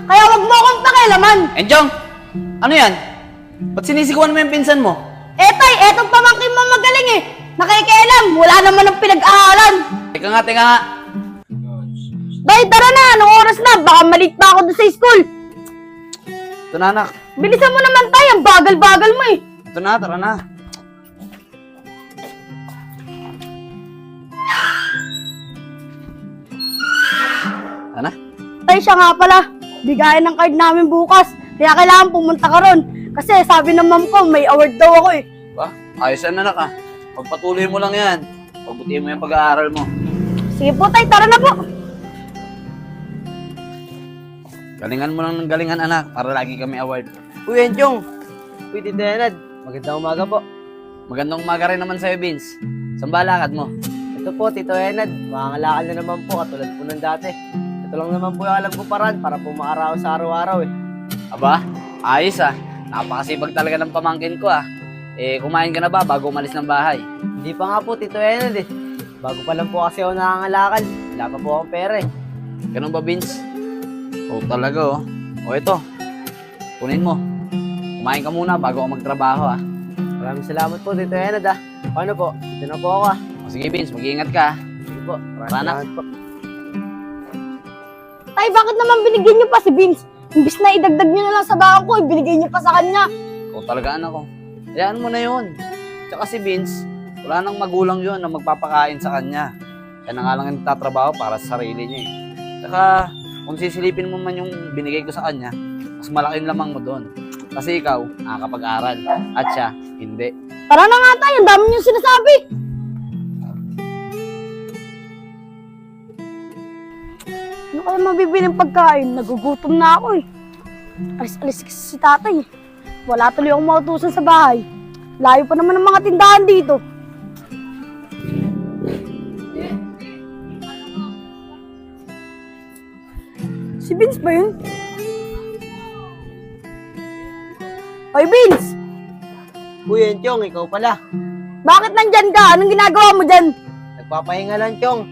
Kaya wag mo akong pakialaman. Enjong! Ano yan? Ba't sinisikuan mo yung pinsan mo? Tay, etong pamangkin mo magaling eh. Nakikialam, wala naman ang pinag-aaral. Teka nga. Tay, tara na, anong oras na? Baka malit pa ako doon sa school. Ito na, anak. Bilisan mo naman tayo, ang bagal-bagal mo eh. Ito na, tara na. Ano? Tay, siya nga pala. Bigayan ng card namin bukas. Kaya kailangan pumunta ka ron. Kasi sabi ng mom ko, may award daw ako eh. Ba? Ayos yan, anak ah. Pagpatuloy mo lang yan. Pagbutihin mo yung pag-aaral mo. Sige po tay, tara na po. Galingan mo lang ng galingan, anak, para lagi kami award. Uy, Enchong! Uy, Tito Enad. Magandang umaga po. Magandang umaga rin naman sa'yo, Vince. Saan ba lakad mo? Ito po, Tito Enad. Makangalakal na naman po, katulad po ng dati. Ito lang naman po yung alam ko paraan para po maaraw sa araw-araw eh. Aba, ayos ah. Napakasipag talaga ng pamangkin ko ah. Kumain ka na ba bago umalis ng bahay? Hindi pa nga po, Tito Enad eh. Bago pa lang po kasi ako nakangalakal. Wala pa po akong pera eh. Ganun ba, Vince? Oo talaga oh. O ito, kunin mo. Kumain ka muna bago ako magtrabaho ah. Maraming salamat po, Tito Enad ah. Paano po? Dito na po ako ah. O sige, Vince, mag-iingat ka ah. Sige po. Maraming Sana. salamat po. Tay, bakit naman binigyan niyo pa si Vince? Imbis na idagdag niyo na lang sa baon ko, ibinigay niyo pa sa kanya. Ikaw talaga anak ko. Hayaan mo na yun. Tsaka si Vince, wala nang magulang yun na magpapakain sa kanya. Kaya na nga lang yung tatrabaho para sa sarili niya eh. Tsaka, kung sisilipin mo man yung binigay ko sa kanya, mas malaking lamang mo doon. Kasi ikaw, nakakapag-aral. At siya, hindi. Tara na nga tayo, ang dami niyong sinasabi. Ano kaya mabibiling pagkain? Nagugutom na ako eh. Alis-alis kasi si tatay eh. Wala tuloy akong mautusan sa bahay. Layo pa naman ng mga tindahan dito. Si Vince ba yun? Hoy Vince! Uy, Enchong, ikaw pala. Bakit nandyan ka? Anong ginagawa mo dyan? Nagpapahinga lang, Chong.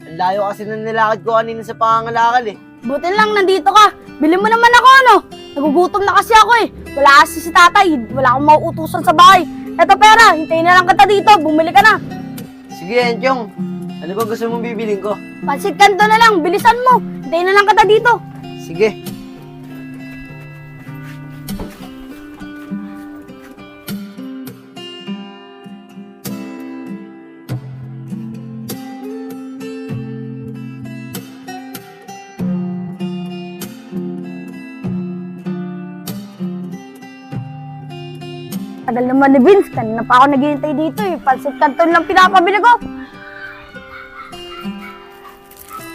Ang layo kasi ng nilakad ko kanina sa pangangalakal eh. Buti lang nandito ka. Bili mo naman ako ano. Nagugutom na kasi ako eh. Wala kasi si tatay. Wala akong mauutusan sa bahay. Eto pera, hintayin na lang kita dito. Bumili ka na. Sige, Enchong. Ano ba gusto mong bibiling ko? Pansit kanto na lang. Bilisan mo. Hintayin na lang kita dito. Sige. Tagal naman ni Vince. Kanina pa ako naghihintay dito eh. Pansit kanto lang pinapabili ko.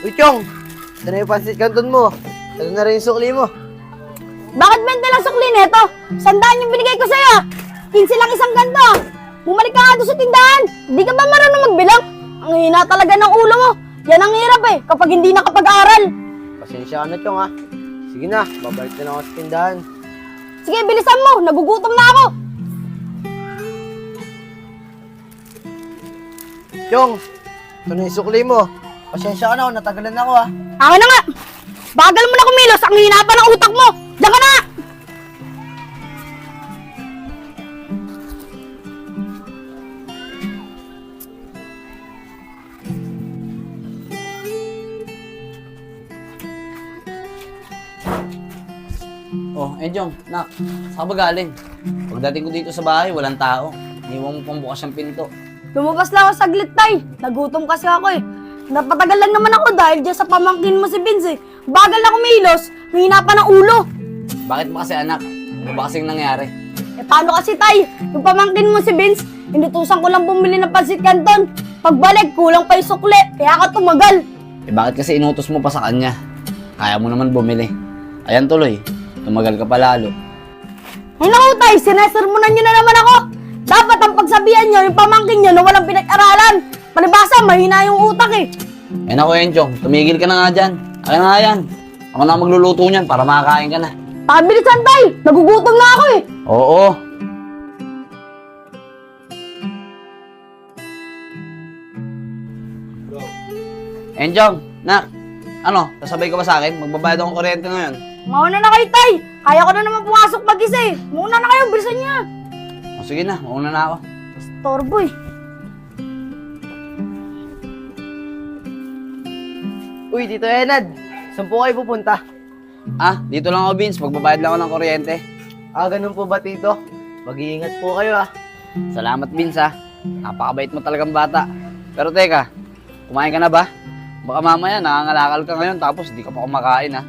Uy, Chong. Ito na yung pansit canton mo. Ito na rin yung sukli mo. Bakit 20 lang sukli nito? 100 yung binigay ko sa'yo ah. 15 lang isang ganto ah. Bumalik ka nga doon sa tindahan. Hindi ka ba marunong magbilang? Ang hina talaga ng ulo mo. Yan ang hirap eh, kapag hindi nakapag-aral. Pasensya ka na, Chong ha. Sige na, babalik na lang ako sa tindahan. Sige, bilisan mo. Nagugutom na ako. Chong, ito na yung sukli mo. Pasensya ka na, natagalan ako ha. Ako na nga. Bagal mo na kumilos. Ang hina pa ng utak mo. Diyan ka na. Oh, Enjong, nak, saan ba galing? Pagdating ko dito sa bahay, walang tao. Iniwan mo pang bukas ang pinto. Lumabas lang ako saglit, tay. Nagutom kasi ako eh. Napatagal lang naman ako dahil dyan sa pamangkin mo si Vince eh. Bagal na kumilos. Ang hina pa ng ulo. Bakit ba kasi anak? Ano ba kasing nangyari? Eh paano kasi tay? Yung pamangkin mo si Vince, inutusan ko lang bumili ng pansit canton. Pagbalik, kulang pa yung sukle. Kaya ka tumagal. Bakit kasi inutos mo pa sa kanya? Kaya mo naman bumili. Ayan tuloy, tumagal ka pa lalo. Ay naku tay, sinesermonan nyo na naman ako. Dapat ang pagsabihan nyo, yung pamangkin nyo na walang pinag-aralan. Palibasa, mahina yung utak eh. Naku Enjong, tumigil ka na nga dyan. Ayan nga yan. Ako na magluluto niyan para makakain ka na. Pabilisan tay, nagugutom na ako eh. Oo. Enjong, nak, Ano, sasabay ka ba sa akin? Magbabayad akong kuryente ngayon. Mauna na kayo, tay. Kaya ko na naman pumasok mag-isa eh. Mauna na kayo, bilisan niya. O sige na, mauna na ako. Storbo eh. Uy, Tito Enad, saan po kayo pupunta? Ah, dito lang ako, Vince. Magbabayad lang ako ng kuryente. Ah, ganun po ba, Tito? Mag-iingat po kayo, ah. Salamat, Vince, ha. Napakabait mo talagang bata. Pero teka, kumain ka na ba? Baka mamaya nangangalakal ka ngayon tapos di ka pa kumakain, ha.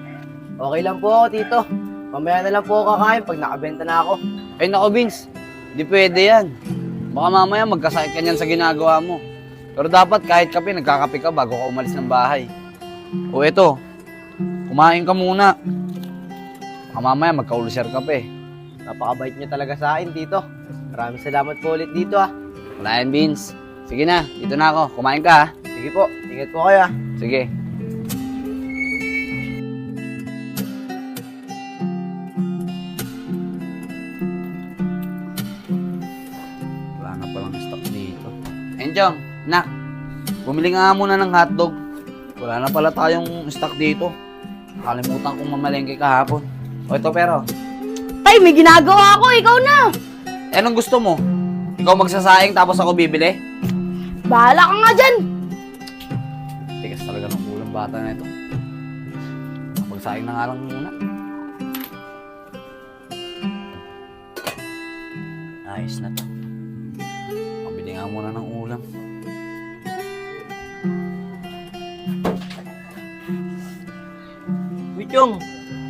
Okay lang po ako, Tito. Mamaya na lang po ako kakain pag nakabenta na ako. Ay nako, Vince. Di pwede yan. Baka mamaya magkasakit ka niyan sa ginagawa mo. Pero dapat kahit kape, nagkakape ka bago ka umalis ng bahay. O eto, kumain ka muna. Baka mamaya magka-ulcer ka pa eh. Napakabait niyo talaga sa akin, Tito. Maraming salamat po ulit dito, ah. Wala yan, Vince. Sige na, dito na ako. Kumain ka, ha. Sige po, ingat po kayo, ah. Sige. Wala na palang stock dito. Enjong, nak. Bumili nga muna ng hotdog. Wala na pala tayong stock dito. Nakalimutan kong mamalengke kahapon. O ito pero. Tay, may ginagawa ako, ikaw na. Eh, anong gusto mo? Ikaw magsasaing tapos ako bibili? Bahala ka nga dyan. Tigas talaga ng ulang bata na ito. Magsaing na nga lang muna. Ayos na to. Pabili nga muna ng ulam. Wichong,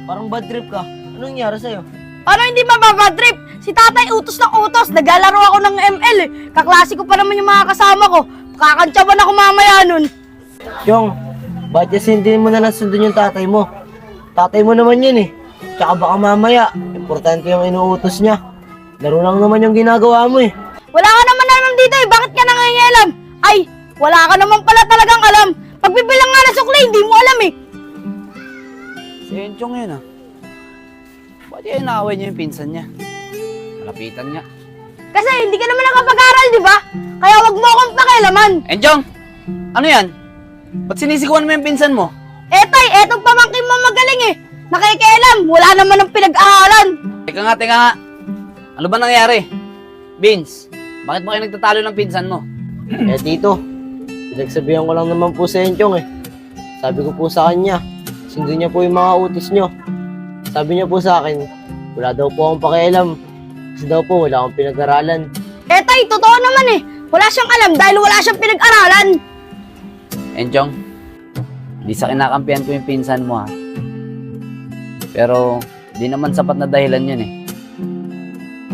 parang bad trip ka. Anong nangyari sa'yo? Paano hindi mababadrip? Si tatay utos ng utos. Naglalaro ako ng ML eh. Kaklase ko pa naman yung mga kasama ko. Kakantsaban ako mamaya nun. Chong, bakit kasi hindi mo na nasundin yung tatay mo? Tatay mo naman yun eh. Tsaka baka mamaya, importante yung inuutos niya. Laro lang naman yung ginagawa mo eh. Wala ka naman dito eh. Bakit ka nangingialam? Ay, wala ka naman pala talagang alam. Pagbibilang nga na sukli, hindi mo alam eh. Si Enchong yun ah. Ba't yung inaaway niya yung pinsan niya? Malapitan niya. Kasi hindi ka naman nakapag-aral, di ba? Kaya wag mo akong pakialaman. Enchong! Ano yan? Ba't sinisikuan mo yung pinsan mo? Tay, etong pamangkin mo magaling eh. Nakikialam, wala naman ng pinag-aaralan. Teka nga. Ano ba nangyari? Vince, bakit ba kayo nagtatalo ng pinsan mo? Eh Tito, pinagsabihan ko lang naman po sa Enchong eh. Sabi ko po sa kanya, sundin niya po yung mga utos niyo. Sabi niya po sa akin, wala daw po akong pakialam. Kasi daw po wala akong pinag-aralan. Tay, totoo naman eh. Wala siyang alam dahil wala siyang pinag-aralan. Enchong, di sa kinakampihan ko yung pinsan mo ha. Pero, di naman sapat na dahilan yun eh.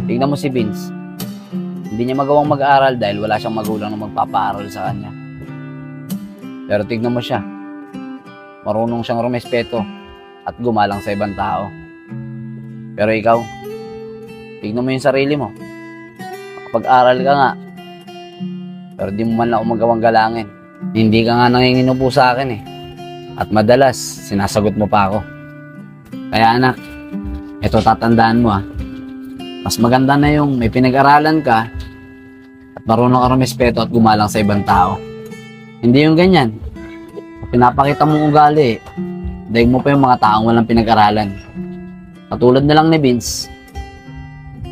Tignan mo si Vince. Hindi niya magawang mag-aaral dahil wala siyang magulang na magpapaaral sa kanya. Pero tignan mo siya. Marunong siyang rumespeto at gumalang sa ibang tao. Pero ikaw, tignan mo yung sarili mo. Kapag-aral ka nga, pero di mo man lang magawang galangin. Hindi ka nga nanginginupo sa akin eh. At madalas, sinasagot mo pa ako. Kaya anak, ito tatandaan mo ah. Mas maganda na yung may pinag-aralan ka at marunong ka rumespeto at gumalang sa ibang tao. Hindi yung ganyan. Pinapakita mong ugali, daig mo pa yung mga taong walang pinag-aralan. Katulad na lang ni Vince.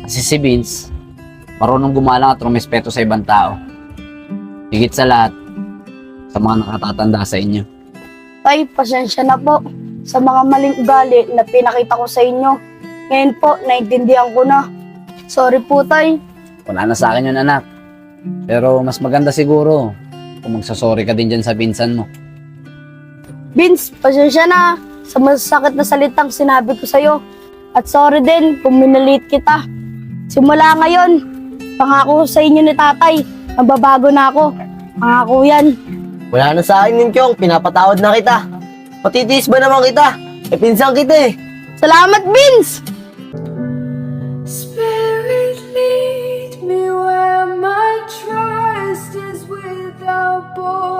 Kasi si Vince, marunong gumalang at rumespeto sa ibang tao. Higit sa lahat, sa mga nakatatanda sa inyo. Tay, pasensya na po sa mga maling ugali na pinakita ko sa inyo. Ngayon po, naintindihan ko na. Sorry po, Tay. Wala na sa akin yun, anak. Pero mas maganda siguro kung magsasorry ka din dyan sa pinsan mo. Vince, pasensya na sa masakit na salitang sinabi ko sa'yo. At sorry din kung minalit kita. Simula ngayon, pangako sa inyo ni tatay, magbabago na ako. Pangako yan. Wala na sa akin yun, Chong. Pinapatawad na kita. Patitiis ba naman kita? Eh, pinsan kita eh. Salamat, Vince! Spirit, lead me where my trust is without borders.